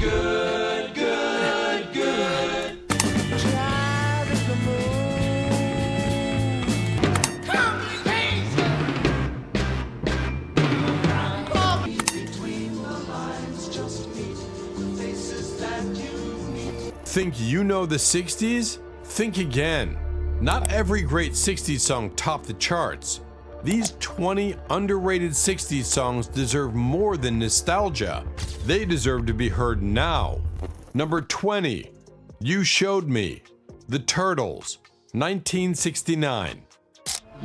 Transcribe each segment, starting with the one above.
good, good, good. Drive is the moon. Come crazy. Between the lines, just meet the faces that you meet. Think you know the 60s? Think again. Not every great 60s song topped the charts. These 20 underrated 60s songs deserve more than nostalgia. They deserve to be heard now. Number 20, You Showed Me, The Turtles, 1969.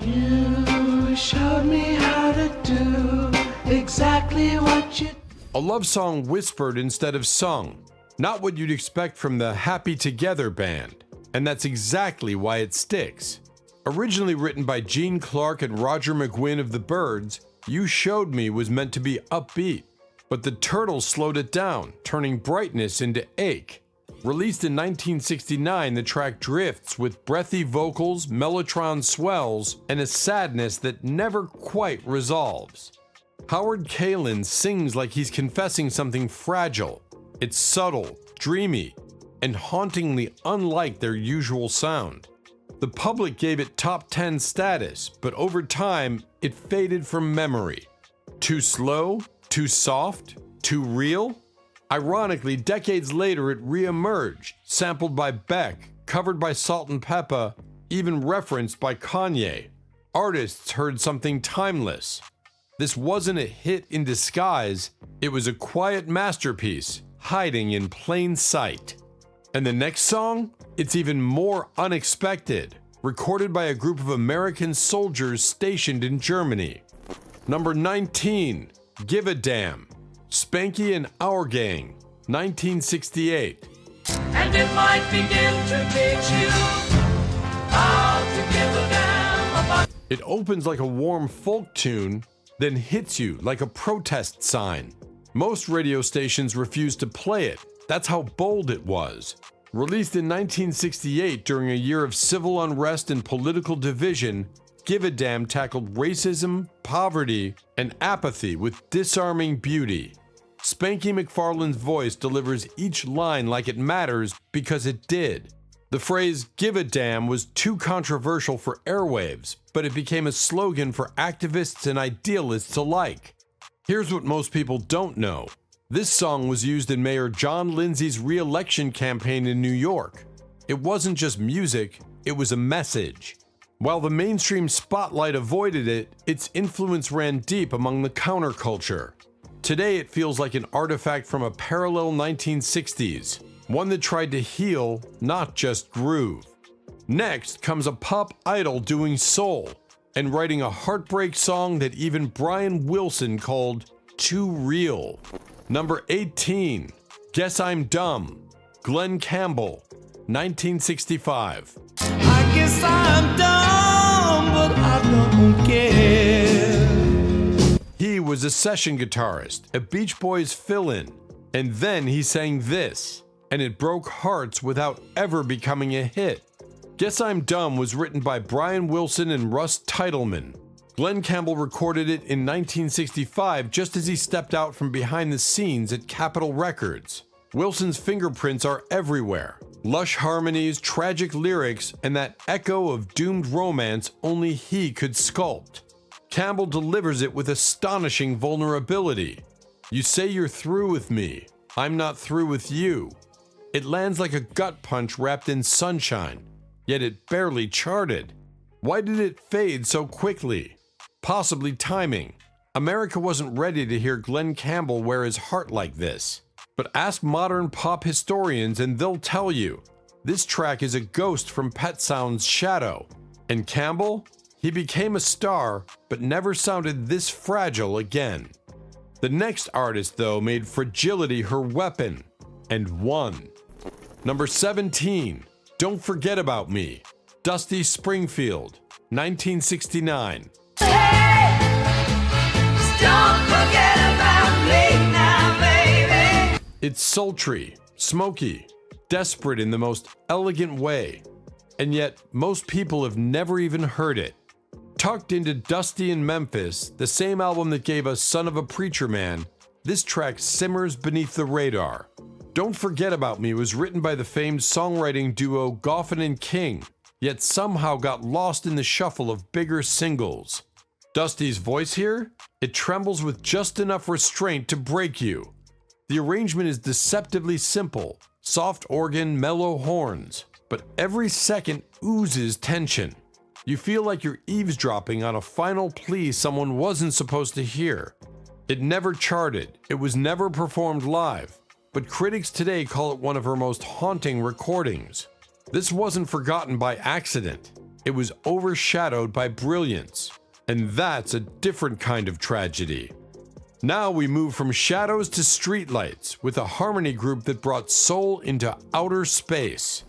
You showed me how to do exactly what you. A love song whispered instead of sung. Not what you'd expect from the Happy Together band. And that's exactly why it sticks. Originally written by Gene Clark and Roger McGuinn of the Byrds, You Showed Me was meant to be upbeat. But the Turtles slowed it down, turning brightness into ache. Released in 1969, the track drifts with breathy vocals, mellotron swells, and a sadness that never quite resolves. Howard Kaylan sings like he's confessing something fragile. It's subtle, dreamy, and hauntingly unlike their usual sound. The public gave it top 10 status, but over time, it faded from memory. Too slow? Too soft? Too real? Ironically, decades later it re-emerged, sampled by Beck, covered by Salt and Peppa, even referenced by Kanye. Artists heard something timeless. This wasn't a hit in disguise, it was a quiet masterpiece, hiding in plain sight. And the next song? It's even more unexpected, recorded by a group of American soldiers stationed in Germany. Number 19, Give a Damn, Spanky and Our Gang, 1968. And it might begin to teach you how to give a damn about. It opens like a warm folk tune, then hits you like a protest sign. Most radio stations refused to play it. That's how bold it was. Released in 1968 during a year of civil unrest and political division, Give a Damn tackled racism, poverty, and apathy with disarming beauty. Spanky McFarlane's voice delivers each line like it matters because it did. The phrase "give a damn" was too controversial for airwaves, but it became a slogan for activists and idealists alike. Here's what most people don't know. This song was used in Mayor John Lindsay's re-election campaign in New York. It wasn't just music, it was a message. While the mainstream spotlight avoided it, its influence ran deep among the counterculture. Today it feels like an artifact from a parallel 1960s, one that tried to heal, not just groove. Next comes a pop idol doing soul, and writing a heartbreak song that even Brian Wilson called too real. Number 18, Guess I'm Dumb, Glenn Campbell, 1965. I guess I'm dumb, but I don't care. He was a session guitarist, a Beach Boys fill-in, and then he sang this, and it broke hearts without ever becoming a hit. Guess I'm Dumb was written by Brian Wilson and Russ Titleman. Glenn Campbell recorded it in 1965 just as he stepped out from behind the scenes at Capitol Records. Wilson's fingerprints are everywhere. Lush harmonies, tragic lyrics, and that echo of doomed romance only he could sculpt. Campbell delivers it with astonishing vulnerability. You say you're through with me. I'm not through with you. It lands like a gut punch wrapped in sunshine, yet it barely charted. Why did it fade so quickly? Possibly timing. America wasn't ready to hear Glenn Campbell wear his heart like this. But ask modern pop historians and they'll tell you, this track is a ghost from Pet Sounds' Shadow. And Campbell? He became a star, but never sounded this fragile again. The next artist, though, made fragility her weapon, and won. Number 17, Don't Forget About Me, Dusty Springfield, 1969. Hey, just don't forget about me now, baby. It's sultry, smoky, desperate in the most elegant way, and yet most people have never even heard it. Tucked into Dusty in Memphis, the same album that gave us Son of a Preacher Man, this track simmers beneath the radar. Don't Forget About Me was written by the famed songwriting duo Goffin and King, yet somehow got lost in the shuffle of bigger singles. Dusty's voice here? It trembles with just enough restraint to break you. The arrangement is deceptively simple, soft organ, mellow horns, but every second oozes tension. You feel like you're eavesdropping on a final plea someone wasn't supposed to hear. It never charted, it was never performed live, but critics today call it one of her most haunting recordings. This wasn't forgotten by accident, it was overshadowed by brilliance, and that's a different kind of tragedy. Now we move from shadows to streetlights with a harmony group that brought soul into outer space.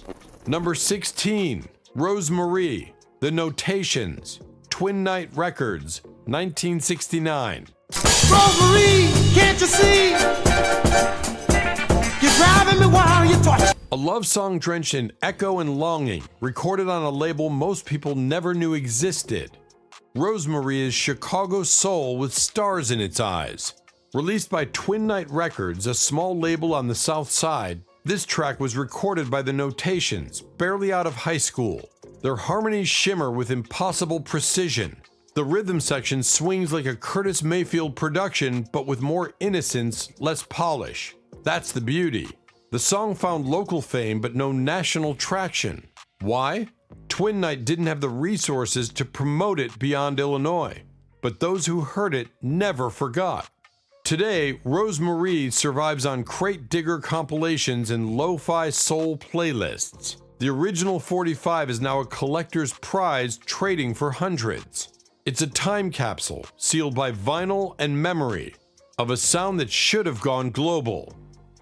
Number 16, Rosemarie, The Notations, Twin Night Records, 1969. Rosemarie, can't you see? You're driving me while you talk. A love song drenched in echo and longing, recorded on a label most people never knew existed. Rosemarie is Chicago soul with stars in its eyes. Released by Twin Night Records, a small label on the South Side, this track was recorded by the Notations, barely out of high school. Their harmonies shimmer with impossible precision. The rhythm section swings like a Curtis Mayfield production, but with more innocence, less polish. That's the beauty. The song found local fame, but no national traction. Why? Twin Night didn't have the resources to promote it beyond Illinois, but those who heard it never forgot. Today, Rosemarie survives on crate digger compilations and lo-fi soul playlists. The original 45 is now a collector's prize trading for hundreds. It's a time capsule sealed by vinyl and memory of a sound that should have gone global.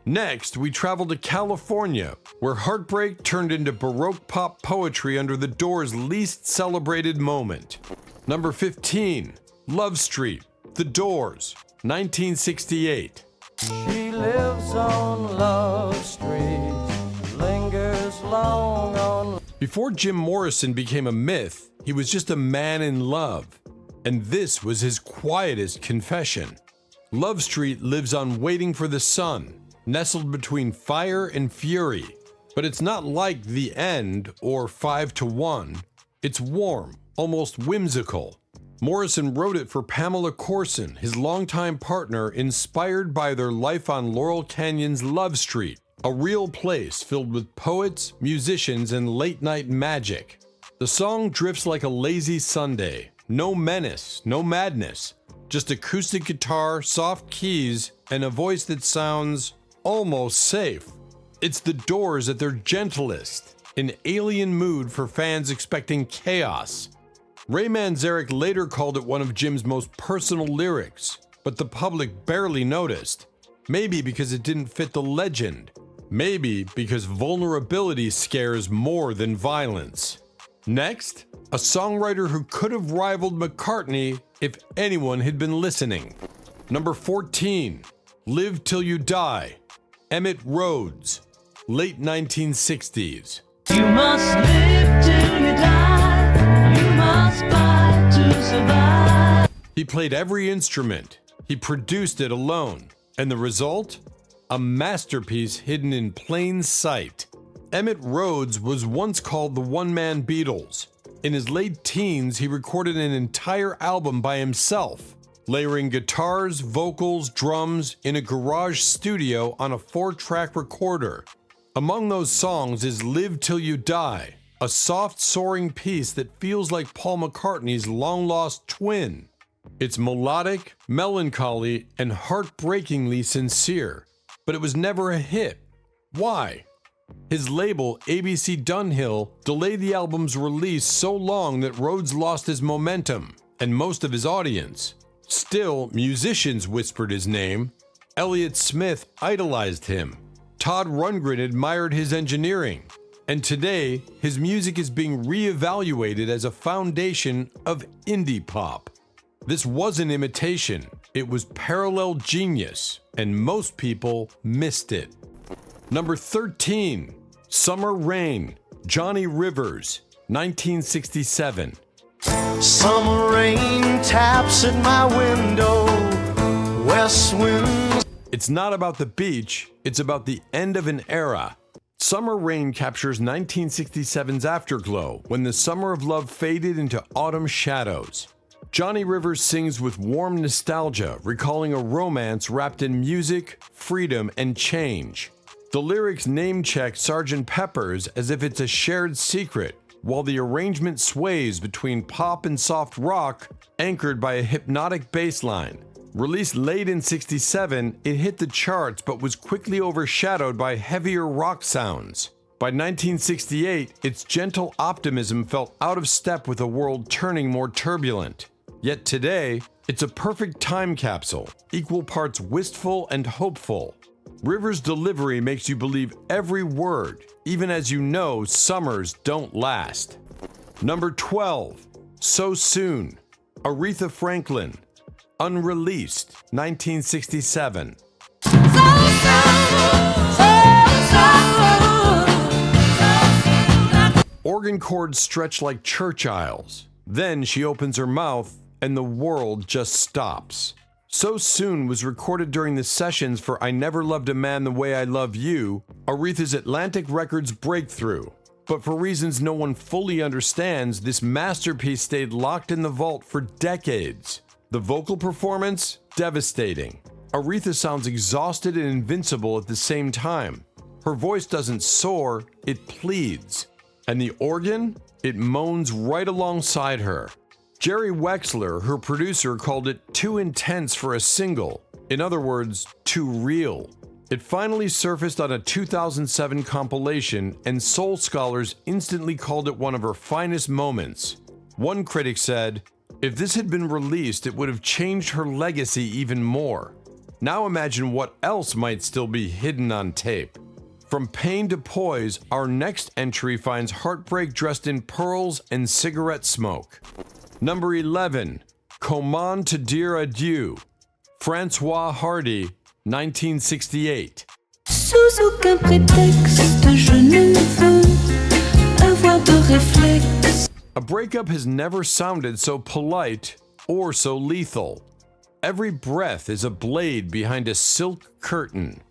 Next, we travel to California, where Heartbreak turned into Baroque pop poetry under the Doors' least celebrated moment. Number 15, Love Street, The Doors, 1968. She lives on Love Street, lingers long on... Before Jim Morrison became a myth, he was just a man in love, and this was his quietest confession. Love Street lives on Waiting for the Sun, nestled between fire and fury. But it's not like The End or 5 to 1. It's warm, almost whimsical. Morrison wrote it for Pamela Corson, his longtime partner, inspired by their life on Laurel Canyon's Love Street, a real place filled with poets, musicians, and late-night magic. The song drifts like a lazy Sunday. No menace, no madness. Just acoustic guitar, soft keys, and a voice that sounds almost safe. It's the Doors at their gentlest, an alien mood for fans expecting chaos. Ray Manzarek later called it one of Jim's most personal lyrics, but the public barely noticed. Maybe because it didn't fit the legend. Maybe because vulnerability scares more than violence. Next, a songwriter who could have rivaled McCartney if anyone had been listening. Number 14, Live Till You Die, Emmett Rhodes, late 1960s. You must live till you die. You must fight to survive. He played every instrument. He produced it alone. And the result? A masterpiece hidden in plain sight. Emmett Rhodes was once called the one-man Beatles. In his late teens, he recorded an entire album by himself, layering guitars, vocals, drums in a garage studio on a 4-track recorder. Among those songs is Live Till You Die, a soft, soaring piece that feels like Paul McCartney's long-lost twin. It's melodic, melancholy, and heartbreakingly sincere, but it was never a hit. Why? His label, ABC Dunhill, delayed the album's release so long that Rhodes lost his momentum and most of his audience. Still, musicians whispered his name. Elliott Smith idolized him. Todd Rundgren admired his engineering. And today, his music is being reevaluated as a foundation of indie pop. This wasn't imitation, it was parallel genius, and most people missed it. Number 13, Summer Rain, Johnny Rivers, 1967. Summer rain taps at my window, west wind. It's not about the beach, it's about the end of an era. Summer Rain captures 1967's afterglow when the summer of love faded into autumn shadows. Johnny Rivers sings with warm nostalgia, recalling a romance wrapped in music, freedom, and change. The lyrics name-check Sgt. Pepper's as if it's a shared secret, while the arrangement sways between pop and soft rock, anchored by a hypnotic bass line. Released late in '67, it hit the charts but was quickly overshadowed by heavier rock sounds. By 1968, its gentle optimism felt out of step with a world turning more turbulent. Yet today, it's a perfect time capsule, equal parts wistful and hopeful. Rivers' delivery makes you believe every word, even as you know summers don't last. Number 12, So Soon, Aretha Franklin, unreleased, 1967. Organ chords stretch like church aisles. Then she opens her mouth and the world just stops. So Soon was recorded during the sessions for I Never Loved a Man the Way I Love You, Aretha's Atlantic Records breakthrough. But for reasons no one fully understands, this masterpiece stayed locked in the vault for decades. The vocal performance, devastating. Aretha sounds exhausted and invincible at the same time. Her voice doesn't soar, it pleads. And the organ? It moans right alongside her. Jerry Wexler, her producer, called it too intense for a single. In other words, too real. It finally surfaced on a 2007 compilation, and soul scholars instantly called it one of her finest moments. One critic said, "If this had been released, it would have changed her legacy even more." Now imagine what else might still be hidden on tape. From pain to poise, our next entry finds heartbreak dressed in pearls and cigarette smoke. Number 11, Comment te dire adieu, François Hardy, 1968. Sous aucun prétexte, je ne veux avoir de réflexe. A breakup has never sounded so polite or so lethal. Every breath is a blade behind a silk curtain.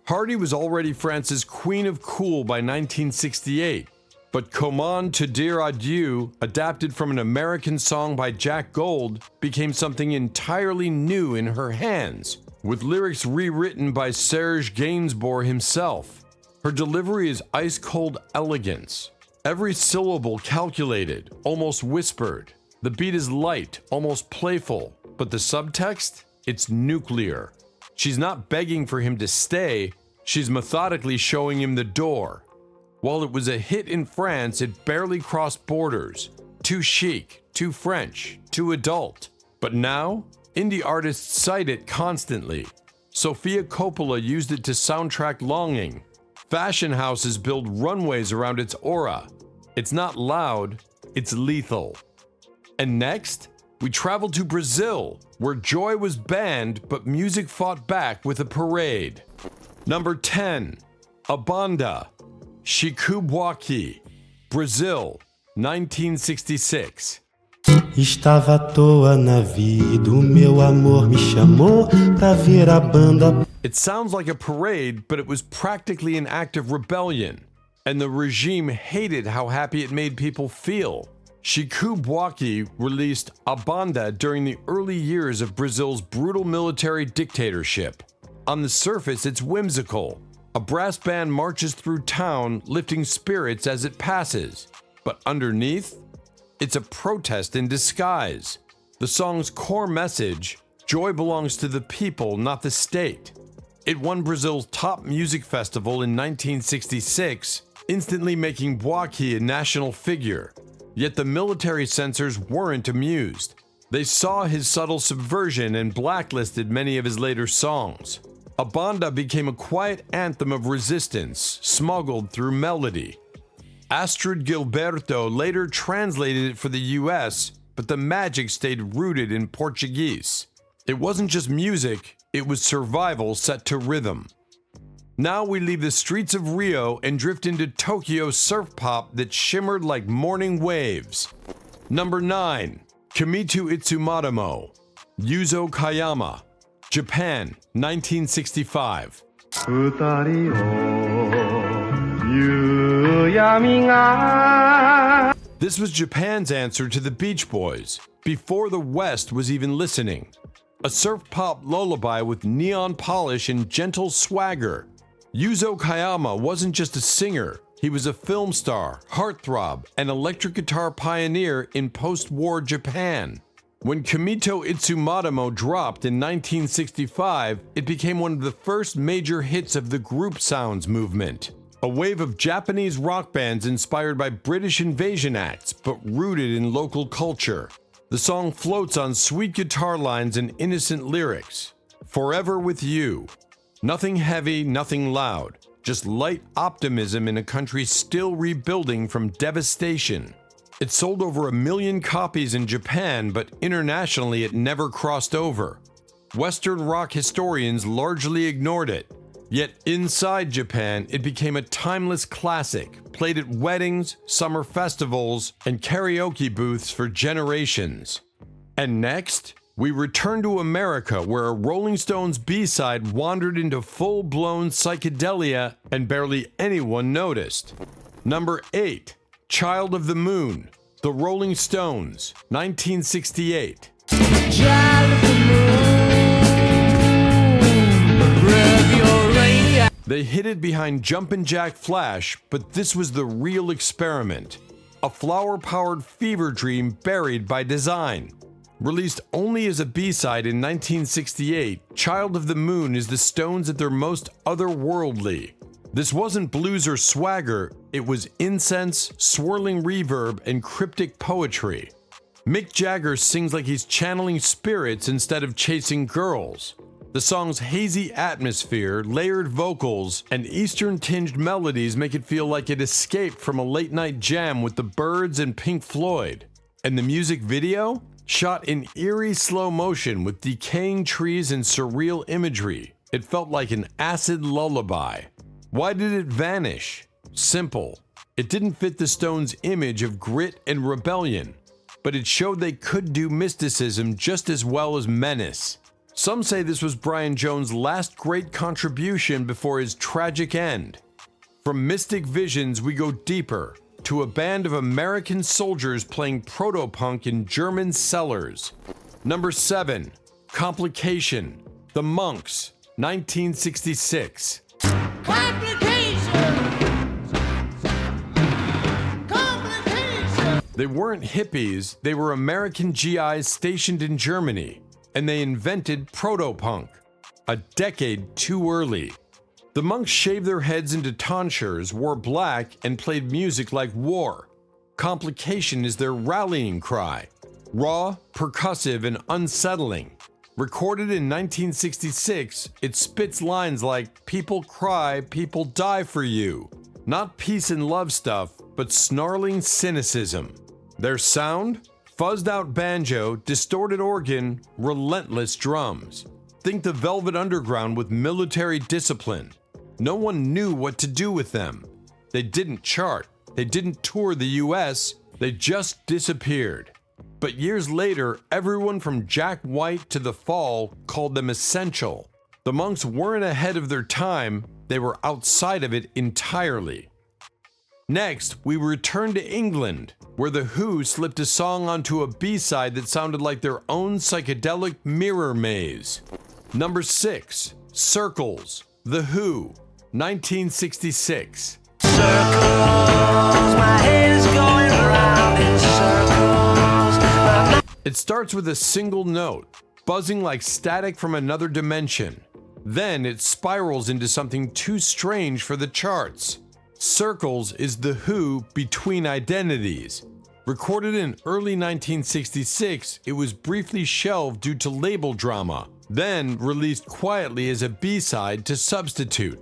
Hardy was already France's Queen of Cool by 1968, but Comment te dire adieu, adapted from an American song by Jack Gold, became something entirely new in her hands, with lyrics rewritten by Serge Gainsbourg himself. Her delivery is ice-cold elegance. Every syllable calculated, almost whispered. The beat is light, almost playful, but the subtext? It's nuclear. She's not begging for him to stay, she's methodically showing him the door. While it was a hit in France, it barely crossed borders. Too chic, too French, too adult. But now, indie artists cite it constantly. Sofia Coppola used it to soundtrack Longing. Fashion houses build runways around its aura. It's not loud, it's lethal. And next, we travel to Brazil, where joy was banned, but music fought back with a parade. Number 10, A Banda, Chic, Brazil, 1966. Estava à toa na vida, o meu amor me chamou pra ver a banda. It sounds like a parade, but it was practically an act of rebellion, and the regime hated how happy it made people feel. Chic released A Banda during the early years of Brazil's brutal military dictatorship. On the surface, it's whimsical. A brass band marches through town, lifting spirits as it passes. But underneath, it's a protest in disguise. The song's core message, joy belongs to the people, not the state. It won Brazil's top music festival in 1966, instantly making Buarque a national figure. Yet the military censors weren't amused. They saw his subtle subversion and blacklisted many of his later songs. A Banda became a quiet anthem of resistance, smuggled through melody. Astrid Gilberto later translated it for the US, but the magic stayed rooted in Portuguese. It wasn't just music, it was survival set to rhythm. Now we leave the streets of Rio and drift into Tokyo surf pop that shimmered like morning waves. Number 9, Kimitu Itsumadamo, Yuzo Kayama, Japan, 1965. 二人を夕闇が This was Japan's answer to the Beach Boys, before the West was even listening. A surf pop lullaby with neon polish and gentle swagger. Yuzo Kayama wasn't just a singer, he was a film star, heartthrob, and electric guitar pioneer in post-war Japan. When Kumito Itsumadamo dropped in 1965, it became one of the first major hits of the group sounds movement. A wave of Japanese rock bands inspired by British invasion acts, but rooted in local culture. The song floats on sweet guitar lines and innocent lyrics. Forever with you. Nothing heavy, nothing loud. Just light optimism in a country still rebuilding from devastation. It sold over 1 million copies in Japan, but internationally it never crossed over. Western rock historians largely ignored it. Yet inside Japan, it became a timeless classic, played at weddings, summer festivals, and karaoke booths for generations. And next, we return to America, where a Rolling Stones B-side wandered into full-blown psychedelia and barely anyone noticed. Number 8, Child of the Moon, The Rolling Stones, 1968. Child of the moon, rev your radio. They hid it behind Jumpin' Jack Flash, but this was the real experiment. A flower-powered fever dream buried by design. Released only as a B-side in 1968, Child of the Moon is the Stones at their most otherworldly. This wasn't blues or swagger, it was incense, swirling reverb, and cryptic poetry. Mick Jagger sings like he's channeling spirits instead of chasing girls. The song's hazy atmosphere, layered vocals, and Eastern-tinged melodies make it feel like it escaped from a late-night jam with the Byrds and Pink Floyd. And the music video? Shot in eerie slow motion with decaying trees and surreal imagery. It felt like an acid lullaby. Why did it vanish? Simple. It didn't fit the Stones' image of grit and rebellion, but it showed they could do mysticism just as well as menace. Some say this was Brian Jones' last great contribution before his tragic end. From mystic visions, we go deeper, to a band of American soldiers playing proto-punk in German cellars. Number 7, Complication, The Monks, 1966. They weren't hippies, they were American GIs stationed in Germany, and they invented proto-punk, a decade too early. The monks shaved their heads into tonsures, wore black, and played music like war. Complication is their rallying cry. Raw, percussive, and unsettling. Recorded in 1966, it spits lines like, "People cry, people die for you." Not peace and love stuff, but snarling cynicism. Their sound? Fuzzed out banjo, distorted organ, relentless drums. Think the Velvet Underground with military discipline. No one knew what to do with them. They didn't chart, they didn't tour the US, they just disappeared. But years later, everyone from Jack White to The Fall called them essential. The monks weren't ahead of their time, they were outside of it entirely. Next, we return to England, where The Who slipped a song onto a B-side that sounded like their own psychedelic mirror maze. Number 6, Circles, The Who, 1966. Circles, my head is going round in circles. It starts with a single note, buzzing like static from another dimension. Then it spirals into something too strange for the charts. Circles is The Who Between Identities. Recorded in early 1966, it was briefly shelved due to label drama, then released quietly as a B-side to substitute.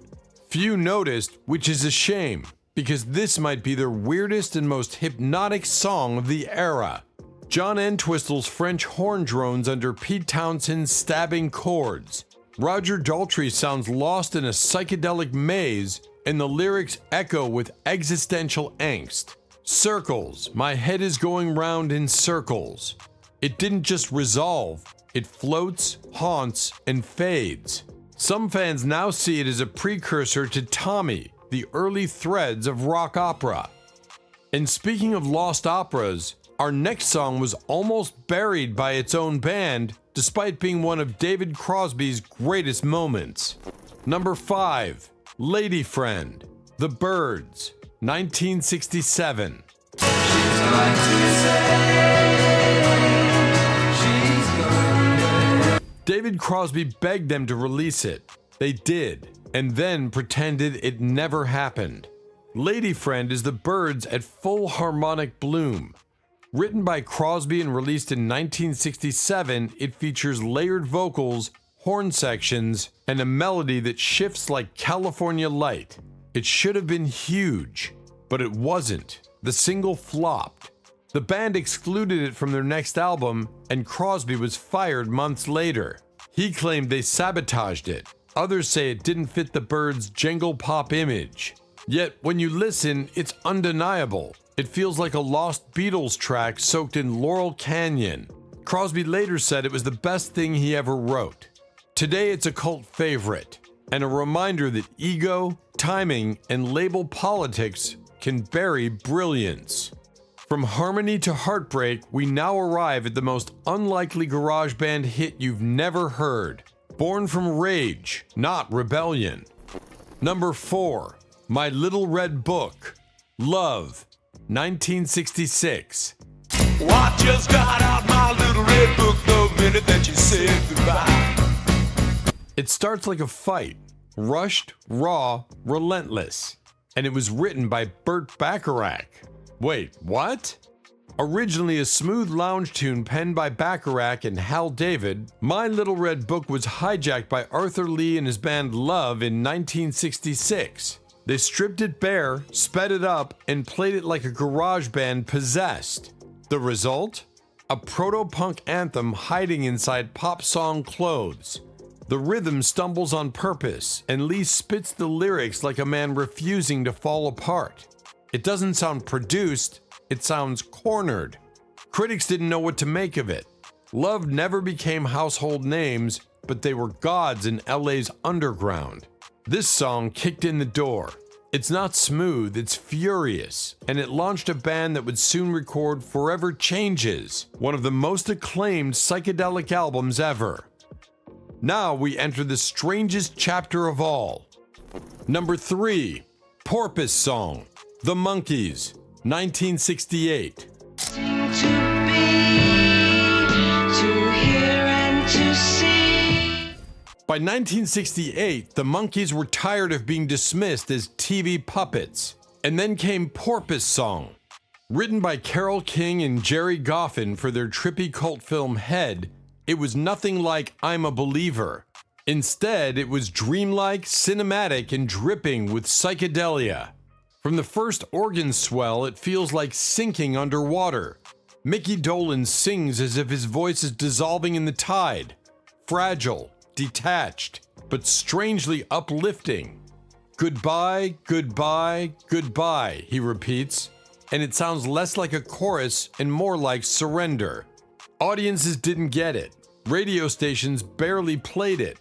Few noticed, which is a shame, because this might be their weirdest and most hypnotic song of the era. John Entwistle's French horn drones under Pete Townshend's stabbing chords. Roger Daltrey sounds lost in a psychedelic maze, and the lyrics echo with existential angst. Circles, my head is going round in circles. It didn't just resolve, It floats, haunts, and fades. Some fans now see it as a precursor to Tommy, the early threads of rock opera. And speaking of lost operas, our next song was almost buried by its own band, despite being one of David Crosby's greatest moments. Number 5, Lady Friend, The Byrds, 1967. David Crosby begged them to release it. They did, and then pretended it never happened. Lady Friend is the Byrds at full harmonic bloom. Written by Crosby and released in 1967, it features layered vocals, horn sections, and a melody that shifts like California Light. It should have been huge, but it wasn't. The single flopped. The band excluded it from their next album, and Crosby was fired months later. He claimed they sabotaged it. Others say it didn't fit the Byrds' jangle pop image. Yet, when you listen, it's undeniable. It feels like a lost Beatles track soaked in Laurel Canyon. Crosby later said it was the best thing he ever wrote. Today, it's a cult favorite, and a reminder that ego, timing, and label politics can bury brilliance. From harmony to heartbreak, we now arrive at the most unlikely garage band hit you've never heard. Born from rage, not rebellion. Number 4, My Little Red Book, Love, 1966. Well, I just got out my little red book the minute that you said goodbye. It starts like a fight, rushed, raw, relentless, and it was written by Burt Bacharach. Wait, what? Originally a smooth lounge tune penned by Bacharach and Hal David, My Little Red Book was hijacked by Arthur Lee and his band Love in 1966. They stripped it bare, sped it up, and played it like a garage band possessed. The result? A proto-punk anthem hiding inside pop song clothes. The rhythm stumbles on purpose, and Lee spits the lyrics like a man refusing to fall apart. It doesn't sound produced, it sounds cornered. Critics didn't know what to make of it. Love never became household names, but they were gods in LA's underground. This song kicked in the door. It's not smooth, it's furious, and it launched a band that would soon record Forever Changes, one of the most acclaimed psychedelic albums ever. Now we enter the strangest chapter of all. Number 3, Porpoise Song, The Monkees, 1968. By 1968, the Monkees were tired of being dismissed as TV puppets. And then came Porpoise Song. Written by Carole King and Jerry Goffin for their trippy cult film Head, it was nothing like I'm a Believer. Instead, it was dreamlike, cinematic, and dripping with psychedelia. From the first organ swell, it feels like sinking underwater. Mickey Dolenz sings as if his voice is dissolving in the tide. Fragile, detached, but strangely uplifting. Goodbye, goodbye, goodbye, he repeats, and it sounds less like a chorus and more like surrender. Audiences didn't get it. Radio stations barely played it.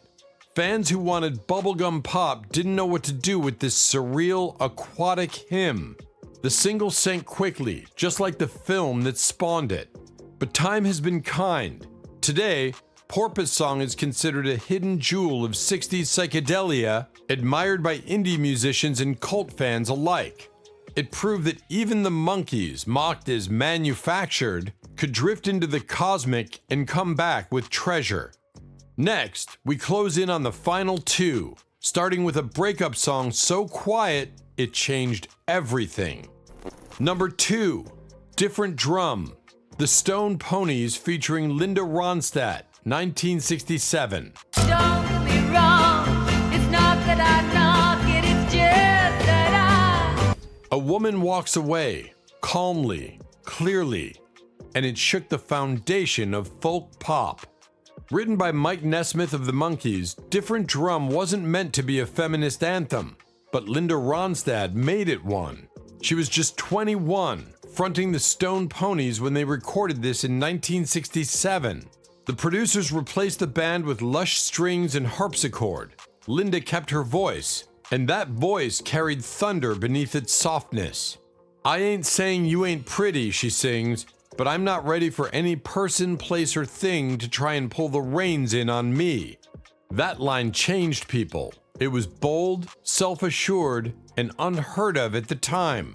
Fans who wanted bubblegum pop didn't know what to do with this surreal, aquatic hymn. The single sank quickly, just like the film that spawned it. But time has been kind. Today, Porpoise Song is considered a hidden jewel of 60s psychedelia, admired by indie musicians and cult fans alike. It proved that even the Monkees, mocked as manufactured, could drift into the cosmic and come back with treasure. Next, we close in on the final two, starting with a breakup song so quiet it changed everything. Number 2, Different Drum, The Stone Ponies featuring Linda Ronstadt, 1967. Don't get me wrong, it's not that I knock it, it's just that A woman walks away, calmly, clearly, and it shook the foundation of folk pop. Written by Mike Nesmith of the Monkees, Different Drum wasn't meant to be a feminist anthem, but Linda Ronstadt made it one. She was just 21, fronting the Stone Ponies when they recorded this in 1967. The producers replaced the band with lush strings and harpsichord. Linda kept her voice, and that voice carried thunder beneath its softness. I ain't saying you ain't pretty, she sings, but I'm not ready for any person, place, or thing to try and pull the reins in on me. That line changed people. It was bold, self-assured, and unheard of at the time.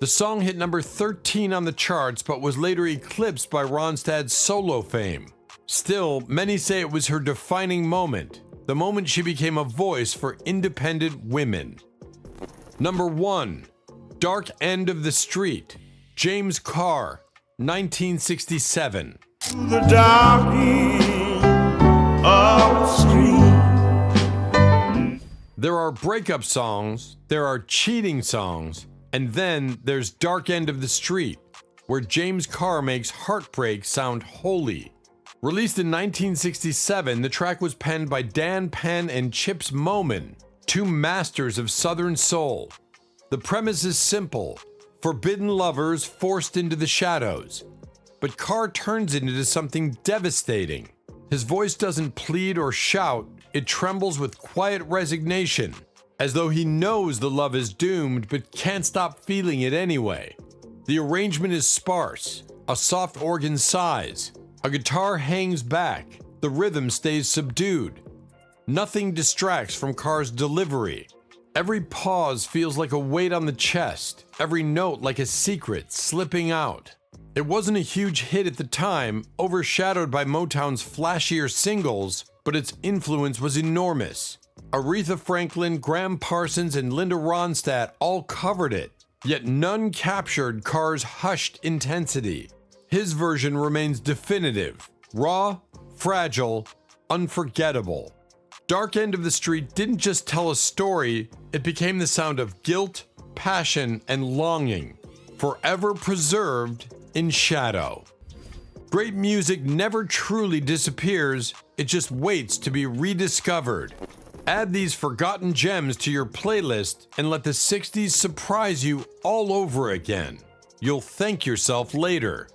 The song hit number 13 on the charts, but was later eclipsed by Ronstadt's solo fame. Still, many say it was her defining moment, the moment she became a voice for independent women. Number 1, Dark End of the Street, James Carr, 1967. The dark end of the street. There are breakup songs, there are cheating songs, and then there's Dark End of the Street, where James Carr makes Heartbreak sound holy. Released in 1967, the track was penned by Dan Penn and Chips Moman, two masters of Southern soul. The premise is simple: forbidden lovers forced into the shadows. But Carr turns it into something devastating. His voice doesn't plead or shout, it trembles with quiet resignation, as though he knows the love is doomed but can't stop feeling it anyway. The arrangement is sparse, a soft organ sighs, a guitar hangs back, the rhythm stays subdued. Nothing distracts from Carr's delivery. Every pause feels like a weight on the chest, every note like a secret slipping out. It wasn't a huge hit at the time, overshadowed by Motown's flashier singles, but its influence was enormous. Aretha Franklin, Graham Parsons, and Linda Ronstadt all covered it, yet none captured Carr's hushed intensity. His version remains definitive, raw, fragile, unforgettable. Dark End of the Street didn't just tell a story, it became the sound of guilt, passion, and longing, forever preserved in shadow. Great music never truly disappears, it just waits to be rediscovered. Add these forgotten gems to your playlist and let the 60s surprise you all over again. You'll thank yourself later.